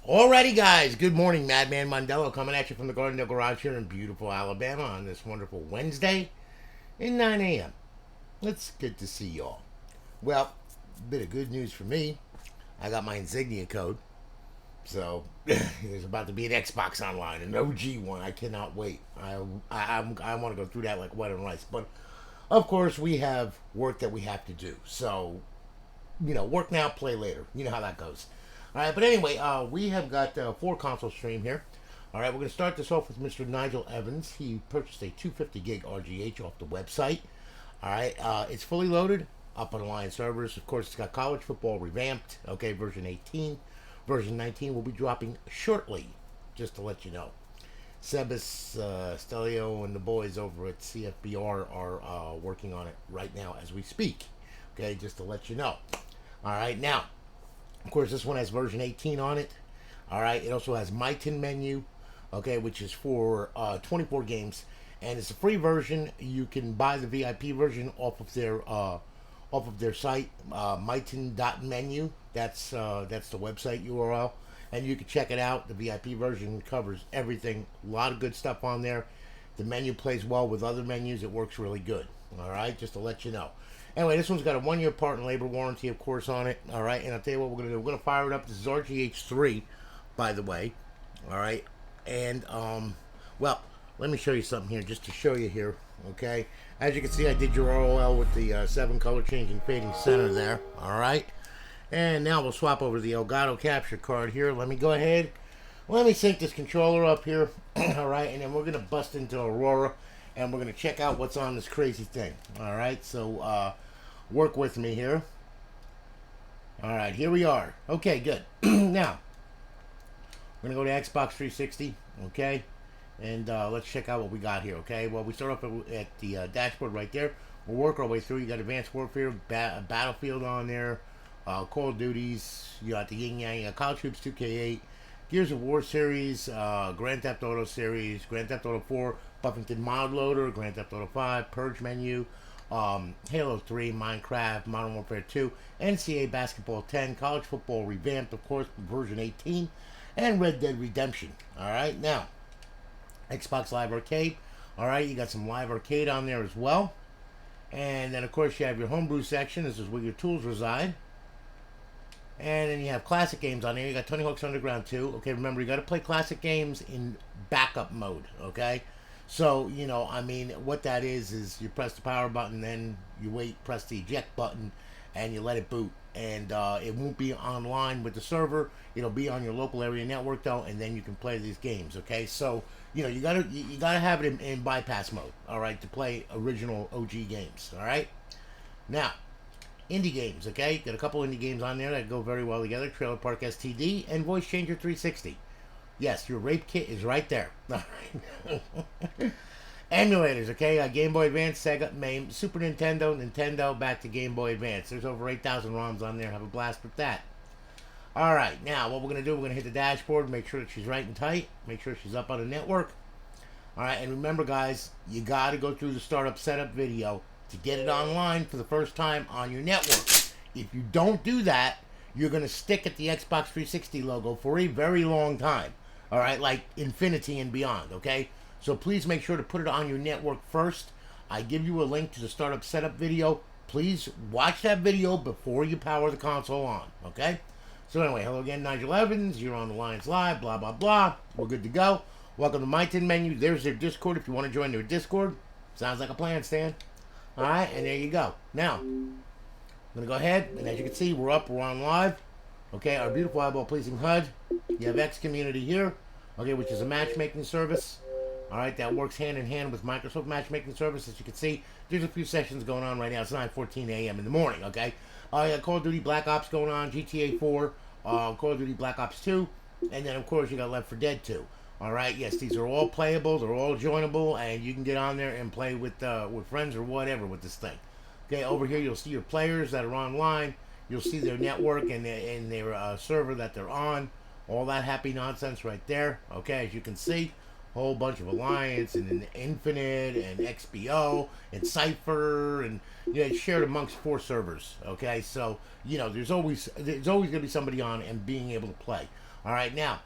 Alrighty, guys. Good morning, Madman Mondello coming at you from the Gardendale Garage here in beautiful Alabama on this wonderful Wednesday at 9 a.m. It's good to see y'all. Well, bit of good news for me. I got my insignia code, so there's about to be an Xbox Online, an OG one. I cannot wait. I want to go through that like wet and rice. But of course, we have work that we have to do. So work now, play later. You know how that goes. All right, but anyway, we have got four console stream here. All right, we're going to start this off with Mr. Nigel Evans. He purchased a 250 gig RGH off the website. All right, it's fully loaded, up on Alliance servers. Of course, it's got college football revamped. Okay, version 18. Version 19 will be dropping shortly, just to let you know. Sebas, Stelio, and the boys over at CFBR are working on it right now as we speak. Okay, just to let you know. All right, now, of course, this one has version 18 on it. All right, it also has My Tin menu, okay, which is for 24 games, and it's a free version. You can buy the VIP version off of their site, mytin.menu. That's the website URL, and you can check it out. The VIP version covers everything. A lot of good stuff on there. The menu plays well with other menus. It works really good. All right, just to let you know. Anyway, this one's got a 1-year part and labor warranty, of course, on it. All right, and I'll tell you what we're going to do. We're going to fire it up. This is RGH3, by the way. All right, and, well, let me show you something here, just to show you here, okay? As you can see, I did your ROL with the 7 color changing fading center there, all right? And now we'll swap over to the Elgato capture card here. Let me go ahead. Let me sync this controller up here, all right? And then we're going to bust into Aurora, and we're going to check out what's on this crazy thing, all right? So, work with me here. All right, here we are. Okay, good. Now, we're going to go to Xbox 360, okay? And let's check out what we got here, okay? Well, we start off at the dashboard right there. We'll work our way through. You got Advanced Warfare, Battlefield on there, Call of Duties, you got the Yin Yang, College Troops 2K8, Gears of War series, Grand Theft Auto series, Grand Theft Auto 4, Buffington Mod Loader, Grand Theft Auto 5, Purge menu, Halo 3, Minecraft, Modern Warfare 2, NCAA Basketball 10, College Football Revamped, of course, version 18, and Red Dead Redemption. All right, now, Xbox Live Arcade. All right, you got some Live Arcade on there as well. And then, of course, you have your homebrew section. This is where your tools reside. And then you have classic games on there. You got Tony Hawk's Underground 2. Okay, remember, you got to play classic games in backup mode, okay? So, I mean, what that is you press the power button, then you wait, press the eject button, and you let it boot. And it won't be online with the server. It'll be on your local area network, though, and then you can play these games, okay? So, you gotta have it in bypass mode, all right, to play original OG games, all right? Now, indie games, okay? Got a couple indie games on there that go very well together. Trailer Park STD and Voice Changer 360. Yes, your rape kit is right there. All right. Emulators, okay? Game Boy Advance, Sega, MAME, Super Nintendo, Nintendo, back to Game Boy Advance. There's over 8,000 ROMs on there. Have a blast with that. All right, now what we're going to do, we're going to hit the dashboard, make sure that she's right and tight, make sure she's up on the network. All right, and remember, guys, you got to go through the startup setup video to get it online for the first time on your network. If you don't do that, you're going to stick at the Xbox 360 logo for a very long time. All right, like infinity and beyond, okay? So please make sure to put it on your network first. I give you a link to the startup setup video. Please watch that video before you power the console on, okay? So anyway, hello again, Nigel Evans. You're on Alliance Live, blah, blah, blah. We're good to go. Welcome to My Tin menu. There's their Discord if you want to join their Discord. Sounds like a plan, Stan. All right, and there you go. Now, I'm going to go ahead, and as you can see, we're on live. Okay, our beautiful eyeball-pleasing HUD. You have X Community here, okay, which is a matchmaking service. All right, that works hand in hand with Microsoft Matchmaking Service. As you can see, there's a few sessions going on right now. It's 9:14 a.m. in the morning, okay? You got Call of Duty Black Ops going on, GTA 4, Call of Duty Black Ops 2, and then, of course, you got Left 4 Dead 2. All right, yes, these are all playable. They're all joinable, and you can get on there and play with friends or whatever with this thing. Okay, over here you'll see your players that are online. You'll see their network and their server that they're on. All that happy nonsense right there. Okay, as you can see, a whole bunch of Alliance and Infinite and XBO and Cypher, and it's shared amongst 4 servers. Okay, so there's always gonna be somebody on and being able to play. All right, now,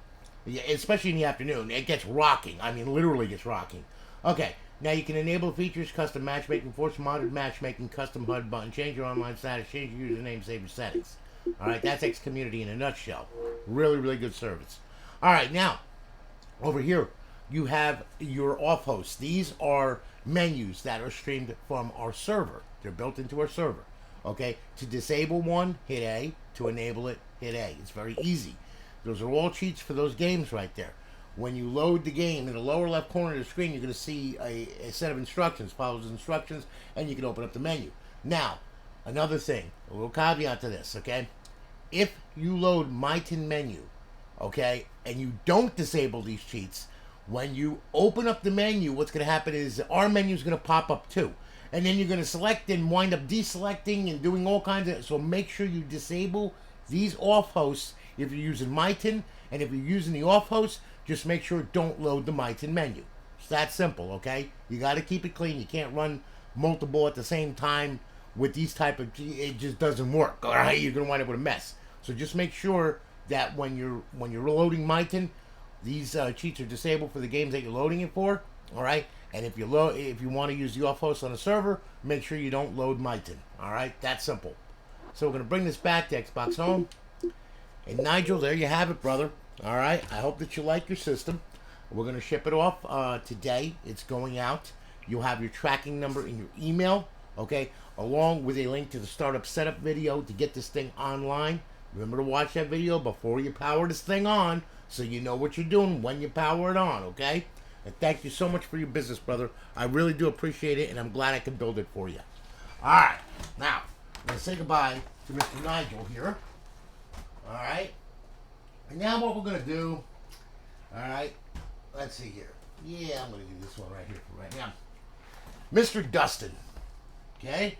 especially in the afternoon, it gets rocking. I mean, literally gets rocking. Okay, now you can enable features, custom matchmaking, force modded matchmaking, custom HUD button, change your online status, change your username, save your settings. All right, that's X Community in a nutshell. Really, really good service. All right, now, over here, you have your off hosts. These are menus that are streamed from our server. They're built into our server. Okay, to disable one, hit A. To enable it, hit A. It's very easy. Those are all cheats for those games right there. When you load the game, in the lower left corner of the screen, you're going to see a set of instructions. Follow those instructions, and you can open up the menu. Now, another thing, a little caveat to this, okay? If you load Myton menu, okay, and you don't disable these cheats, when you open up the menu, what's going to happen is our menu is going to pop up too. And then you're going to select and wind up deselecting and doing all kinds of... So make sure you disable these off hosts if you're using Myton. And if you're using the off host, just make sure don't load the Myton menu. It's that simple, okay? You got to keep it clean. You can't run multiple at the same time with these type of... It just doesn't work, all right? You're going to wind up with a mess. So just make sure that when you're loading Myton, these cheats are disabled for the games that you're loading it for, all right? And if you want to use the off host on a server, make sure you don't load Myton, all right? That's simple. So we're going to bring this back to Xbox Home. And Nigel, there you have it, brother. All right, I hope that you like your system. We're going to ship it off today. It's going out. You'll have your tracking number in your email, okay, along with a link to the startup setup video to get this thing online. Remember to watch that video before you power this thing on so you know what you're doing when you power it on, okay? And thank you so much for your business, brother. I really do appreciate it, and I'm glad I can build it for you. All right, now, I'm going to say goodbye to Mr. Nigel here. All right? And now what we're going to do, all right, let's see here. Yeah, I'm going to do this one right here for right now. Mr. Dustin, okay?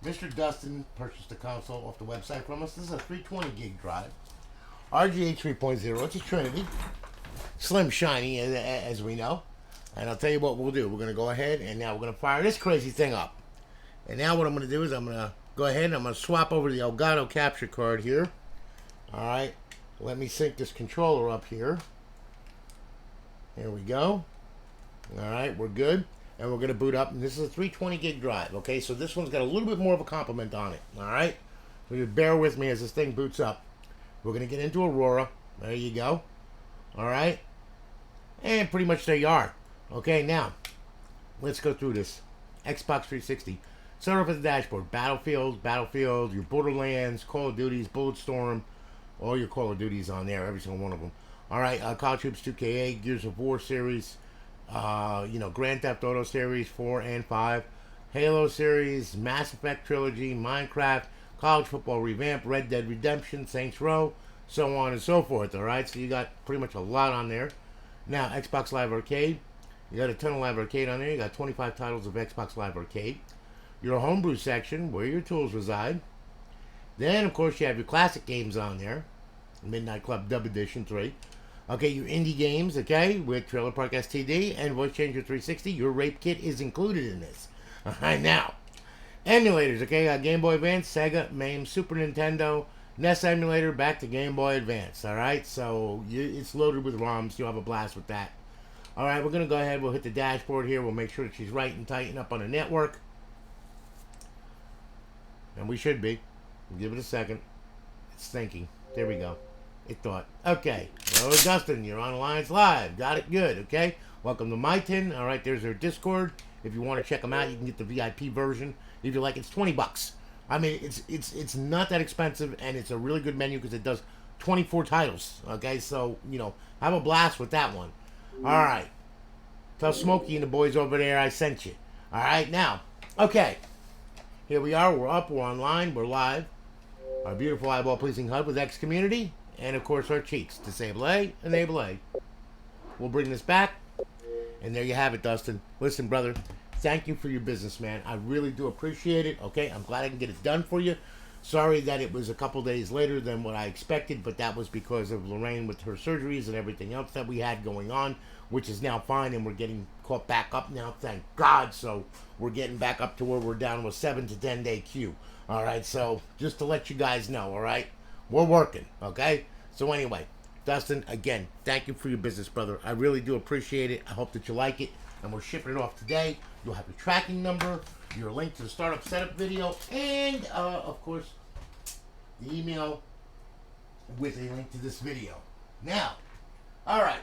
Mr. Dustin purchased the console off the website from us. This is a 320 gig drive. RGA 3.0. It's a Trinity. Slim shiny, as we know. And I'll tell you what we'll do. We're going to go ahead, and now we're going to fire this crazy thing up. And now what I'm going to do is I'm going to go ahead and I'm going to swap over the Elgato capture card here. All right. Let me sync this controller up here. There we go. All right, we're good. And we're going to boot up. And this is a 320 gig drive, okay? So this one's got a little bit more of a complement on it, all right? So just bear with me as this thing boots up. We're going to get into Aurora. There you go. All right? And pretty much there you are. Okay, now, let's go through this. Xbox 360. Start off with the dashboard. Battlefield, your Borderlands, Call of Duties, Bulletstorm. All your Call of Duties on there, every single one of them. All right, Call of Troops 2K8, Gears of War series, Grand Theft Auto series 4 and 5, Halo series, Mass Effect trilogy, Minecraft, College Football Revamp, Red Dead Redemption, Saints Row, so on and so forth. All right, so you got pretty much a lot on there. Now, Xbox Live Arcade, you got a ton of Live Arcade on there. You got 25 titles of Xbox Live Arcade. Your homebrew section, where your tools reside. Then, of course, you have your classic games on there. Midnight Club Dub Edition 3. Okay, your indie games, okay, with Trailer Park STD and Voice Changer 360. Your rape kit is included in this. All right, now, emulators, okay, Game Boy Advance, Sega, MAME, Super Nintendo, NES emulator, back to Game Boy Advance, all right? So it's loaded with ROMs. You'll have a blast with that. All right, we're going to go ahead. We'll hit the dashboard here. We'll make sure that she's right and tighten up on the network. And we should be. We'll give it a second. It's thinking. There we go. It thought. Okay. Hello, Dustin. You're on Alliance Live. Got it good, okay? Welcome to Myton. All right, there's their Discord. If you want to check them out, you can get the VIP version. If you like, it's $20. I mean, it's not that expensive, and it's a really good menu because it does 24 titles, okay? So, have a blast with that one. All right. Tell Smokey and the boys over there I sent you. All right, now, okay. Here we are. We're up. We're online. We're live. Our beautiful eyeball-pleasing HUD with X Community. And, of course, our cheats. Disable A, enable A. We'll bring this back. And there you have it, Dustin. Listen, brother, thank you for your business, man. I really do appreciate it. Okay, I'm glad I can get it done for you. Sorry that it was a couple days later than what I expected, but that was because of Lorraine with her surgeries and everything else that we had going on, which is now fine, and we're getting caught back up now, thank God. So we're getting back up to where we're down to a 7 to 10 day queue. All right, so just to let you guys know, all right, we're working, okay? So anyway, Dustin, again, thank you for your business, brother. I really do appreciate it. I hope that you like it. And we're shipping it off today. You'll have your tracking number, your link to the startup setup video, and, of course, the email with a link to this video. Now, all right.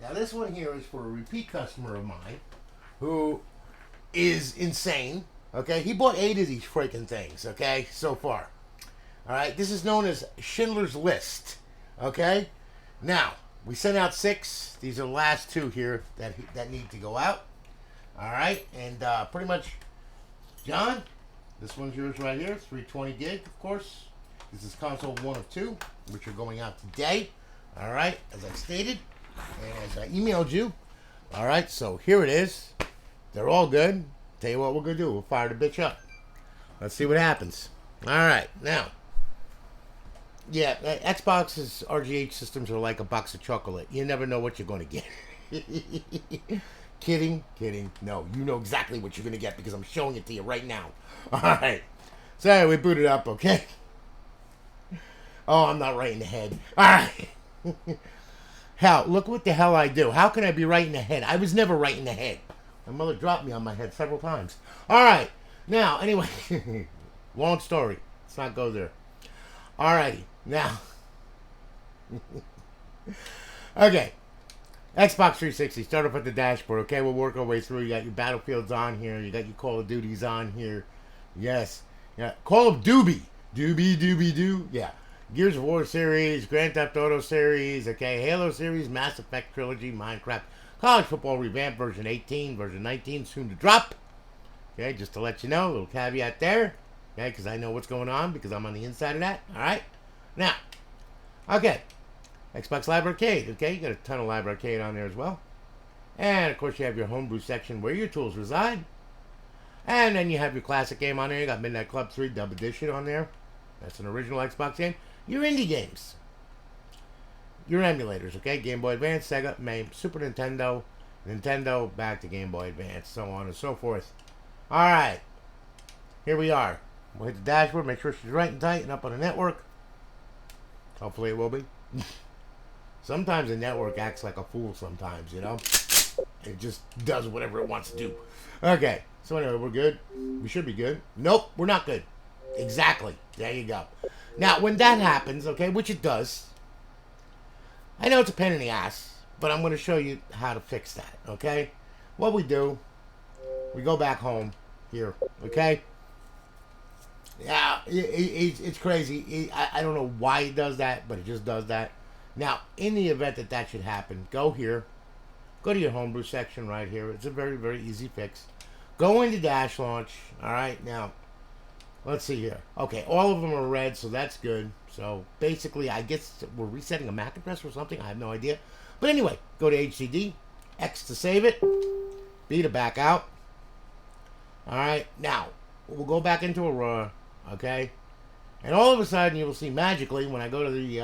Now, this one here is for a repeat customer of mine who is insane. Okay, he bought 8 of these freaking things. Okay, so far. All right, this is known as Schindler's List. Okay, now we sent out 6. These are the last 2 here that need to go out. All right, and pretty much, John, this one's yours right here. 320 gig, of course. This is console 1 of 2, which are going out today. All right, as I stated, and as I emailed you. All right, so here it is. They're all good. Tell you what we're gonna do. We'll fire the bitch up. Let's see what happens. All right, now. Yeah, Xbox's RGH systems are like a box of chocolate. You never know what you're going to get. Kidding. No, you know exactly what you're going to get because I'm showing it to you right now. All right. So we boot it up, okay? Oh, I'm not right in the head. All right. Hell, look what the hell I do. How can I be right in the head? I was never right in the head. My mother dropped me on my head several times. All right. Now, anyway, long story. Let's not go there. All righty. Now, okay, Xbox 360, start up at the dashboard, okay? We'll work our way through. You got your Battlefields on here. You got your Call of Duties on here. Yes. Yeah. Call of Doobie. Doobie. Yeah. Gears of War series, Grand Theft Auto series, okay? Halo series, Mass Effect trilogy, Minecraft, College Football Revamp version 18, version 19, soon to drop. Okay, just to let you know, a little caveat there. Okay, because I know what's going on because I'm on the inside of that. All right. Now, okay, Xbox Live Arcade. Okay, you got a ton of Live Arcade on there as well. And, of course, you have your homebrew section where your tools reside. And then you have your classic game on there. You got Midnight Club 3 Dub Edition on there. That's an original Xbox game. Your indie games. Your emulators, okay? Game Boy Advance, Sega, MAME, Super Nintendo, Nintendo, back to Game Boy Advance, so on and so forth. All right. Here we are. We'll hit the dashboard, make sure she's right and tight and up on the network. Hopefully it will be. Sometimes the network acts like a fool sometimes, you know? It just does whatever it wants to do. Okay, so anyway, we're good. We should be good. Nope, we're not good. Exactly. There you go. Now, when that happens, okay, which it does, I know it's a pain in the ass, but I'm going to show you how to fix that, okay? What we do, we go back home here, okay? Yeah, it's crazy. I don't know why it does that, but it just does that. Now, in the event that that should happen, go here. Go to your homebrew section right here. It's a very, very easy fix. Go into Dash Launch. All right, now, let's see here. Okay, all of them are red, so that's good. So, basically, I guess we're resetting a MAC address or something. I have no idea. But anyway, go to HDD. X to save it. B to back out. All right, now, we'll go back into Aurora. Okay, and all of a sudden you will see magically when I go to the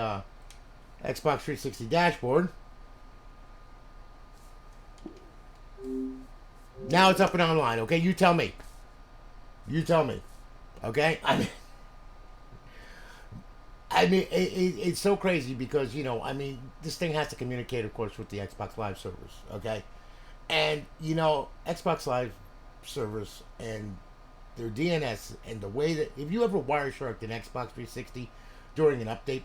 Xbox 360 dashboard. Now it's up and online. Okay, you tell me. Okay, I mean, it's so crazy because this thing has to communicate, of course, with the Xbox Live servers. Okay, and Xbox Live servers and their DNS and the way that if you ever Wiresharked an Xbox 360 during an update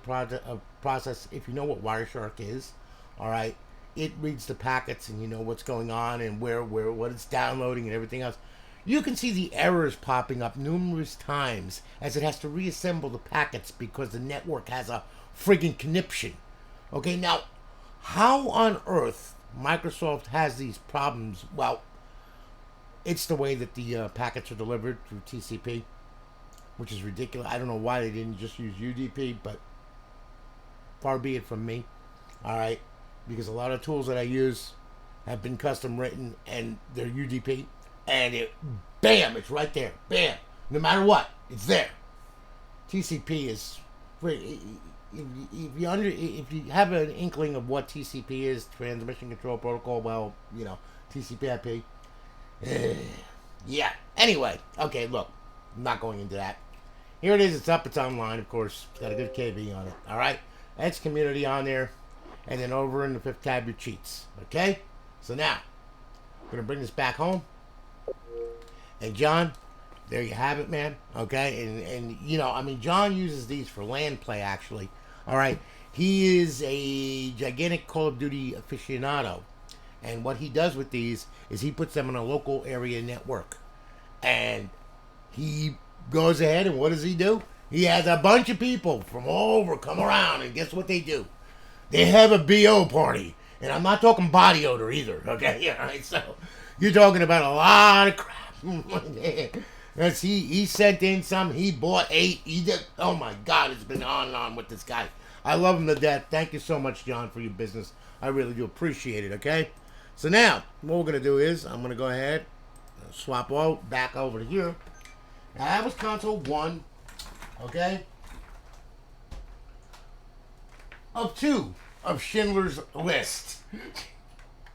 process, if you know what Wireshark is, all right, it reads the packets and you know what's going on and where what it's downloading and everything else. You can see the errors popping up numerous times as it has to reassemble the packets because the network has a friggin' conniption. Okay, now how on earth Microsoft has these problems? Well, it's the way that the packets are delivered through TCP, which is ridiculous. I don't know why they didn't just use UDP, but far be it from me. All right, because a lot of tools that I use have been custom written and they're UDP, and bam, it's right there. Bam, no matter what, it's there. TCP is if you have an inkling of what TCP is, transmission control protocol, well, TCP/IP. Yeah. Anyway, okay, look, I'm not going into that. Here it is. It's up. It's online, of course. It's got a good KV on it. All right. X community on there, and then over in the fifth tab your cheats. Okay? So now, I'm gonna bring this back home. And John, there you have it, man. Okay, and you know, I mean, John uses these for land play actually. All right, he is a gigantic Call of Duty aficionado, and what he does with these is he puts them on a local area network, and he goes ahead and what does he do? He has a bunch of people from all over come around, and guess what they do? They have a BO party, and I'm not talking body odor either. Okay, all right, so you're talking about a lot of crap. That's he sent in some. He bought 8. He did. Oh my God, it's been on and on with this guy. I love him to death. Thank you so much, John, for your business. I really do appreciate it. Okay, so now what we're gonna do is I'm gonna go ahead, swap all back over to here. Now that was console 1. Okay, of 2 of Schindler's List.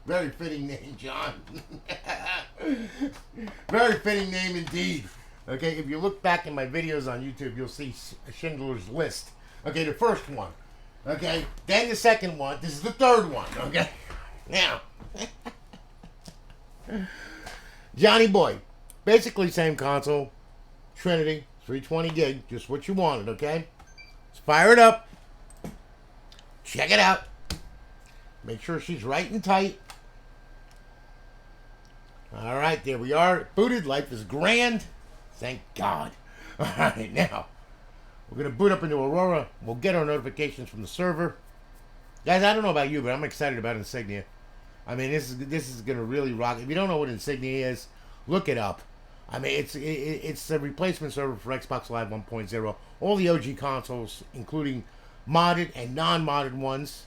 Very fitting name, John. Very fitting name indeed. Okay, if you look back in my videos on YouTube, you'll see Schindler's List. Okay, the first one. Okay, then the second one. This is the third one. Okay, now, Johnny Boy, basically same console, Trinity, 320 gig, just what you wanted. Okay, let's fire it up. Check it out. Make sure she's right and tight. All right, there we are. Booted. Life is grand. Thank God. All right, now we're gonna boot up into Aurora. We'll get our notifications from the server, guys. I don't know about you, but I'm excited about Insignia. I mean, this is gonna really rock. If you don't know what Insignia is, look it up. I mean, it's a replacement server for Xbox Live 1.0. All the OG consoles, including modded and non-modded ones,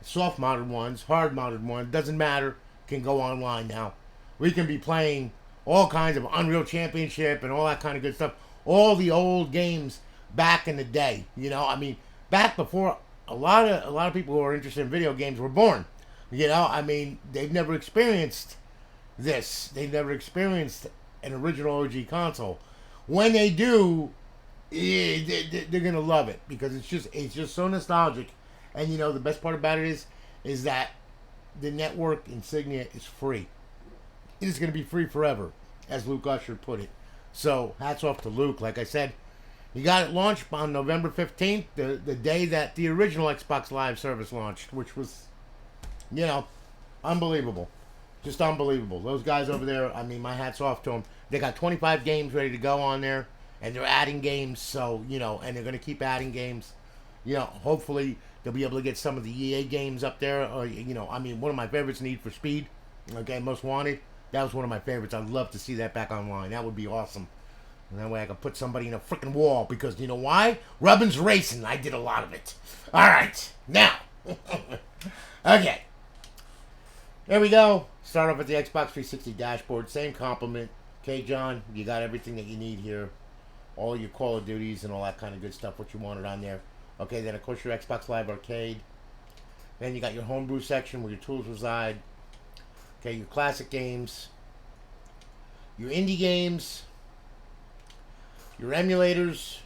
soft modded ones, hard modded ones, doesn't matter, can go online now. We can be playing all kinds of Unreal Championship and all that kind of good stuff. All the old games back in the day. You know, I mean, back before a lot of people who are interested in video games were born. You know, I mean, they've never experienced this. They've never experienced an original OG console. When they do, they're gonna love it because it's just so nostalgic. And you know, the best part about it is that the network Insignia is free. It is going to be free forever, as Luke Usher put it. So, hats off to Luke. Like I said, he got it launched on November 15th, the day that the original Xbox Live service launched, which was, you know, unbelievable. Just unbelievable. Those guys over there, I mean, my hat's off to them. They got 25 games ready to go on there, and they're adding games, so, you know, and they're going to keep adding games. You know, hopefully they'll be able to get some of the EA games up there. Or, you know, I mean, one of my favorites, Need for Speed, okay, Most Wanted. That was one of my favorites. I'd love to see that back online. That would be awesome. And that way I could put somebody in a freaking wall because, you know why? Rubbin's Racing. I did a lot of it. All right. Now. Okay. There we go. Start off with the Xbox 360 dashboard. Same compliment. Okay, John, you got everything that you need here. All your Call of Duties and all that kind of good stuff, what you wanted on there. Okay, then, of course, your Xbox Live Arcade. Then you got your homebrew section where your tools reside. Okay, your classic games, your indie games, your emulators,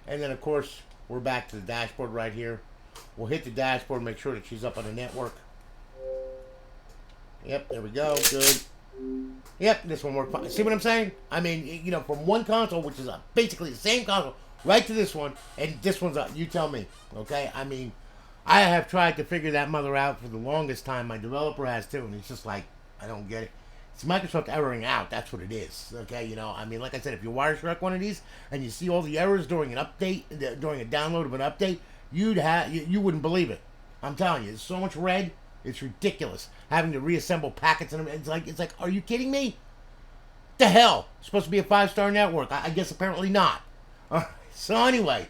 and then of course we're back to the dashboard right here. We'll hit the dashboard, make sure that she's up on the network. Yep, there we go, good. Yep, this one worked fine. See what I'm saying? I mean, you know, from one console, which is basically the same console, right to this one, and this one's up. You tell me, okay? I mean, I have tried to figure that mother out for the longest time. My developer has too, and he's just like, I don't get it. It's Microsoft erroring out. That's what it is. Okay, you know, I mean, like I said, if you Wireshark one of these and you see all the errors during an update, during a download of an update, you wouldn't believe it. I'm telling you, there's so much red. It's ridiculous. Having to reassemble packets and it's like, are you kidding me? What the hell? It's supposed to be a 5-star network. I guess apparently not. So anyway,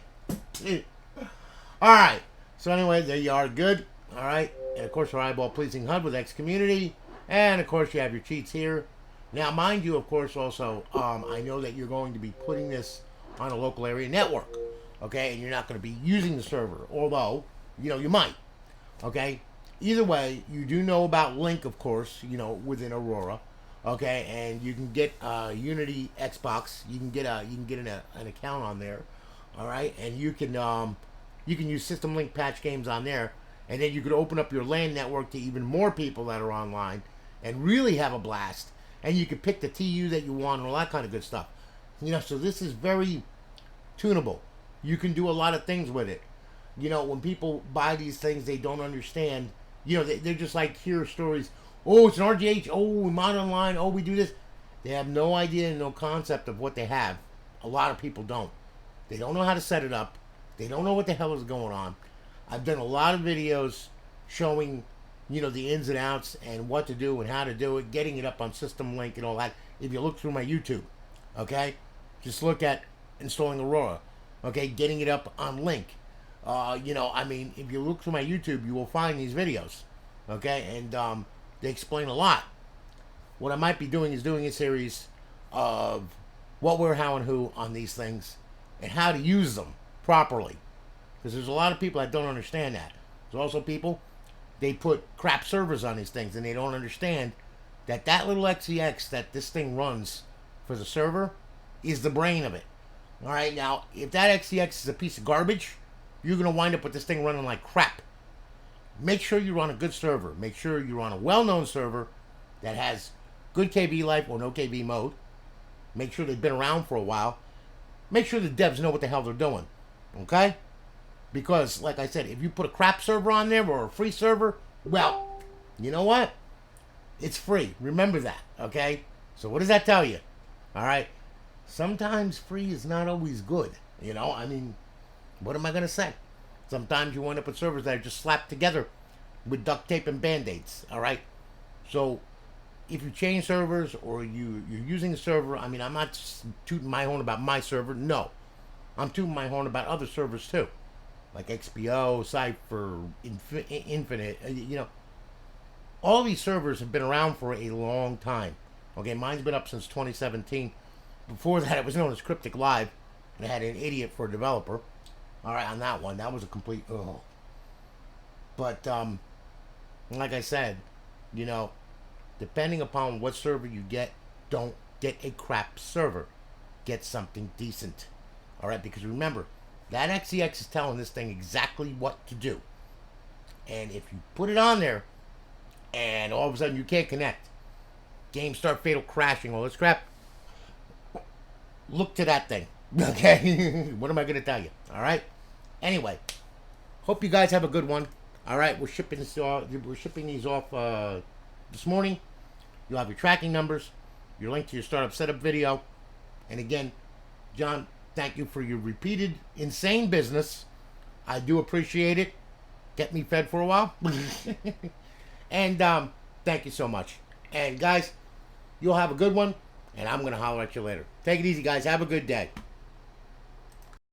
all right. So anyway, there you are, good. All right, and of course, our eyeball-pleasing HUD with X Community, and of course, you have your cheats here. Now, mind you, of course, also, I know that you're going to be putting this on a local area network, okay, and you're not going to be using the server, although, you know, you might, okay. Either way, you do know about Link, of course, you know, within Aurora, okay, and you can get Unity Xbox. You can get an account on there, all right, and you can you can use System Link patch games on there, and then you could open up your LAN network to even more people that are online and really have a blast. And you could pick the TU that you want and all that kind of good stuff. So this is very tunable. You can do a lot of things with it. When people buy these things, they don't understand. They're just like, hear stories. Oh, it's an RGH. Oh, we mod online. Oh, we do this. They have no idea and no concept of what they have. A lot of people don't. They don't know how to set it up. They don't know what the hell is going on. I've done a lot of videos showing, the ins and outs and what to do and how to do it, getting it up on System Link and all that. If you look through my YouTube, okay, just look at installing Aurora, okay, getting it up on Link. If you look through my YouTube, you will find these videos, okay, and they explain a lot. What I might be doing is doing a series of what, where, how, and who on these things and how to use them properly. Because there's a lot of people that don't understand that. There's also people, they put crap servers on these things and they don't understand that that little XEX that this thing runs for the server is the brain of it. All right, now, if that XEX is a piece of garbage, you're going to wind up with this thing running like crap. Make sure you're on a good server. Make sure you're on a well-known server that has good KV life or no KV mode. Make sure they've been around for a while. Make sure the devs know what the hell they're doing. Okay? Because, like I said, if you put a crap server on there or a free server, well, you know what? It's free. Remember that. Okay? So what does that tell you? All right? Sometimes free is not always good. What am I going to say? Sometimes you wind up with servers that are just slapped together with duct tape and band-aids. All right? So if you change servers or you're using a server, I'm not tooting my horn about my server. No. I'm tooting my horn about other servers too. Like XPO, Cypher, Infinite. All these servers have been around for a long time. Okay, mine's been up since 2017. Before that, it was known as Cryptic Live. And I had an idiot for a developer. All right, on that one, that was a complete ugh. But like I said, depending upon what server you get, don't get a crap server. Get something decent. All right, because remember, that XEX is telling this thing exactly what to do. And if you put it on there, and all of a sudden you can't connect, games start fatal crashing, all this crap, look to that thing. Okay? What am I going to tell you? All right? Anyway, hope you guys have a good one. All right, we're shipping these off this morning. You'll have your tracking numbers, your link to your startup setup video. And again, John, thank you for your repeated insane business. I do appreciate it. Get me fed for a while. And thank you so much. And guys, you'll have a good one. And I'm going to holler at you later. Take it easy, guys. Have a good day.